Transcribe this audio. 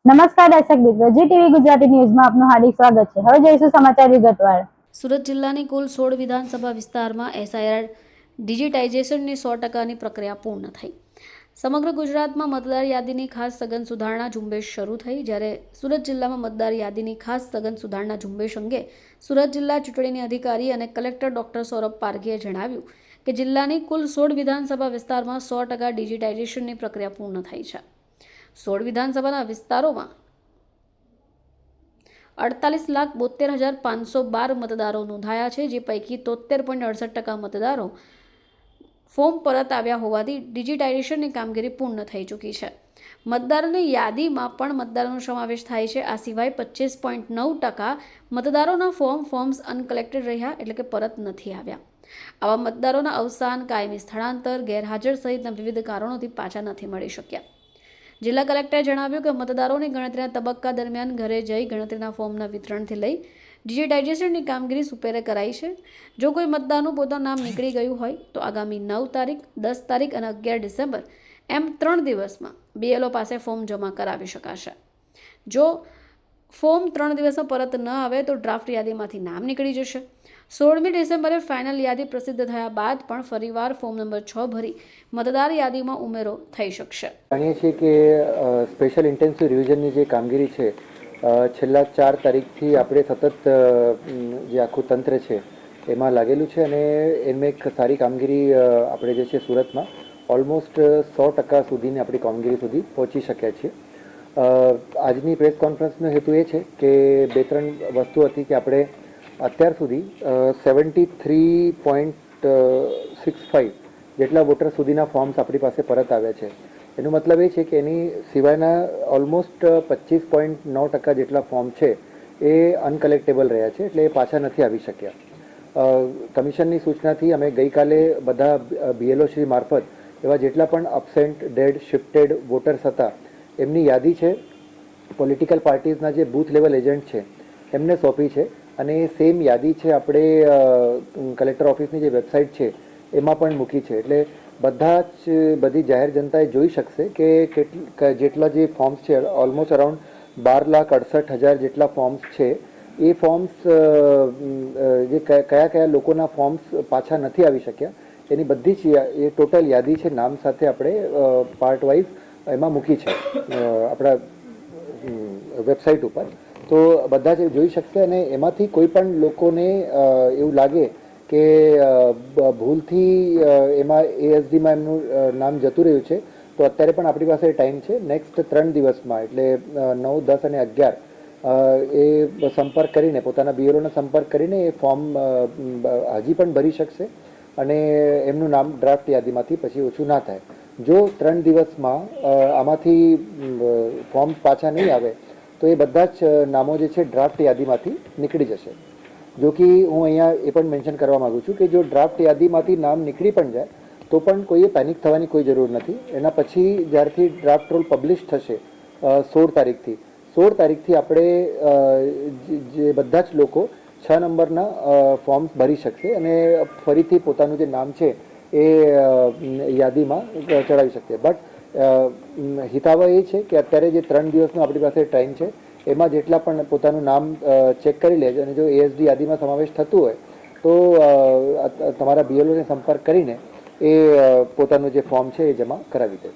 નમસ્કાર દર્શક મિત્રો, જી ટીવી ગુજરાતી ન્યૂઝમાં આપનું હાર્દિક સ્વાગત છે। હવે જોઈશું સમાચાર વિગતવાર। સુરત જિલ્લાની કુલ 16 વિધાનસભા વિસ્તારમાં એસઆઈઆર ડિજિટાઇઝેશનની 100%ની પ્રક્રિયા પૂર્ણ થઈ। સમગ્ર ગુજરાતમાં મતદાર યાદીની ખાસ સઘન સુધારણા ઝુંબેશ શરૂ થઈ, જ્યારે સુરત જિલ્લામાં મતદાર યાદીની ખાસ સઘન સુધારણા ઝુંબેશ અંગે સુરત જિલ્લા ચૂંટણી અધિકારી અને કલેક્ટર ડોક્ટર સૌરભ પારઘીએ જણાવ્યું કે જિલ્લાની કુલ 16 વિધાનસભા વિસ્તારમાં 100% ડિજિટાઇઝેશનની પ્રક્રિયા પૂર્ણ થઈ છે। 16 વિધાનસભાના વિસ્તારોમાં 48,72,512 મતદારો નોંધાયા છે, જે પૈકી 73.68% મતદારો ફોર્મ પરત આવ્યા હોવાથી ડિજિટાઇઝેશનની કામગીરી પૂર્ણ થઈ ચૂકી છે। મતદારોની યાદીમાં પણ મતદારોનો સમાવેશ થાય છે। આ સિવાય 25.9% મતદારોના ફોર્મ્સ અનકલેક્ટેડ રહ્યા, એટલે કે પરત નથી આવ્યા। આવા મતદારોના અવસાન, કાયમી સ્થળાંતર, ગેરહાજર સહિતના વિવિધ કારણોથી પાછા નથી મળી શક્યા। જિલ્લા કલેક્ટરે જણાવ્યું કે મતદારોની ગણતરીના તબક્કા દરમિયાન ઘરે જઈ ગણતરીના ફોર્મના વિતરણથી લઈ ડિજિટાઇઝેશનની કામગીરી સુપેરે કરાઈ છે। જો કોઈ મતદારનું પોતાનું નામ નીકળી ગયું હોય તો આગામી 9 તારીખ, 10 તારીખ અને 11 ડિસેમ્બર એમ 3 દિવસમાં બીએલઓ પાસે ફોર્મ જમા કરાવી શકાશે। જો ફોર્મ 3 દિવસમાં પરત ન આવે તો ડ્રાફ્ટ યાદીમાંથી નામ નીકળી જશે। 16મી ડિસેમ્બરે ફાઇનલ યાદી પ્રસિદ્ધ થયા બાદ પણ ફરીવાર ફોર્મ નંબર 6 ભરી મતદાર યાદીમાં ઉમેરો થઈ શકશે। જાણીએ છીએ કે સ્પેશિયલ ઇન્ટેન્સિવ રિવિઝનની જે કામગીરી છે, છેલ્લા 4 તારીખથી આપણે સતત જે આખું તંત્ર છે એમાં લાગેલું છે અને એમાં એક સારી કામગીરી આપણે જે છે સુરતમાં ઓલમોસ્ટ 100% સુધીની આપણી કામગીરી સુધી પહોંચી શક્યા છીએ। આજની પ્રેસ કોન્ફરન્સનો હેતુ એ છે કે 2-3 વસ્તુ હતી કે આપણે અત્યાર સુધી 73.65 જેટલા વોટર સુધીના ફોર્મ્સ આપણી પાસે પરત આવ્યા છે। એનો મતલબ એ છે કે એની સિવાયના ઓલમોસ્ટ 25.9% જેટલા ફોર્મ છે એ અનકલેક્ટેબલ રહ્યા છે, એટલે એ પાછા નથી આવી શક્યા। કમિશનની સૂચનાથી અમે ગઈકાલે બધા બીએલઓ શ્રી મારફત એવા જેટલા પણ અબસેન્ટ, ડેડ, શિફ્ટેડ વોટર્સ હતા એમની યાદી છે પોલિટિકલ પાર્ટીઝના જે બૂથ લેવલ એજન્ટ છે એમને સોંપી છે અને એ સેમ યાદી છે આપણે કલેક્ટર ઓફિસની જે વેબસાઇટ છે એમાં પણ મૂકી છે। એટલે બધી જાહેર જનતાએ જોઈ શકશે કે જેટલા જે ફોર્મ્સ છે, ઓલમોસ્ટ અરાઉન્ડ 12,68,000 જેટલા ફોર્મ્સ છે, એ ફોર્મ્સ જે કયા લોકોના ફોર્મ્સ પાછા નથી આવી શક્યા એની બધી જ એ ટોટલ યાદી છે નામ સાથે આપણે પાર્ટ વાઇઝ એમાં મૂકી છે આપણા વેબસાઇટ ઉપર। તો બધા જ જોઈ શકશે અને એમાંથી કોઈ પણ લોકોને એવું લાગે કે ભૂલથી એમાં એએસડીમાં એમનું નામ જતું રહ્યું છે તો અત્યારે પણ આપણી પાસે ટાઈમ છે। નેક્સ્ટ 3 દિવસમાં એટલે 9, 10 અને 11 એ સંપર્ક કરીને પોતાના બીએલઓનો સંપર્ક કરીને એ ફોર્મ હજી પણ ભરી શકશે અને એમનું નામ ડ્રાફ્ટ યાદીમાંથી પછી ઓછું ના થાય। જો 3 દિવસમાં આમાંથી ફોર્મ્સ પાછા નહીં આવે તો એ બધા જ નામો જે છે ડ્રાફ્ટ યાદીમાંથી નીકળી જશે। જો કે હું અહીંયા એ પણ મેન્શન કરવા માગું છું કે જો ડ્રાફ્ટ યાદીમાંથી નામ નીકળી પણ જાય તો પણ કોઈએ પેનિક થવાની કોઈ જરૂર નથી। એના પછી જ્યારથી ડ્રાફ્ટ રોલ પબ્લિશ થશે 16 તારીખથી આપણે જે બધા જ લોકો 6 નંબરના ફોર્મ્સ ભરી શકશે અને ફરીથી પોતાનું જે નામ છે એ યાદીમાં ચડાવી શકશે। બટ હિતાવહ એ છે કે અત્યારે જે 3 દિવસનો આપણી પાસે ટાઈમ છે એમાં જેટલા પણ પોતાનું નામ ચેક કરી લે અને જો એએસડી યાદીમાં સમાવેશ થતું હોય તો તમારા બીએલઓને સંપર્ક કરીને એ પોતાનું જે ફોર્મ છે એ જમા કરાવી દે।